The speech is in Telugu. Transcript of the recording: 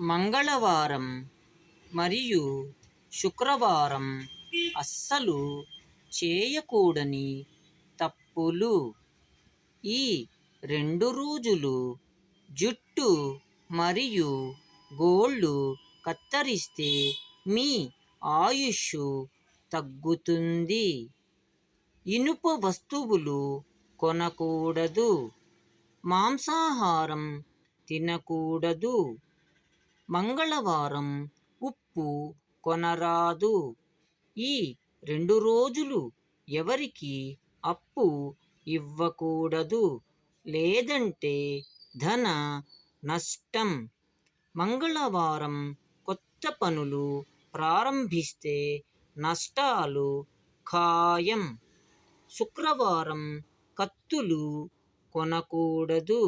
మంగళవారం మరియు శుక్రవారం అస్సలు చేయకూడని తప్పులు. ఈ 2 రోజులు జుట్టు మరియు గోళ్ళు కత్తిరిస్తే మీ ఆయుష్ తగ్గుతుంది. ఇనుప వస్తువులు కొనకూడదు. మాంసాహారం తినకూడదు. మంగళవారం ఉప్పు కొనరాదు. ఈ 2 రోజులు ఎవరికి అప్పు ఇవ్వకూడదు, లేదంటే ధన నష్టం. మంగళవారం కొత్త పనులు ప్రారంభిస్తే నష్టాలు ఖాయం. శుక్రవారం కత్తులు కొనకూడదు.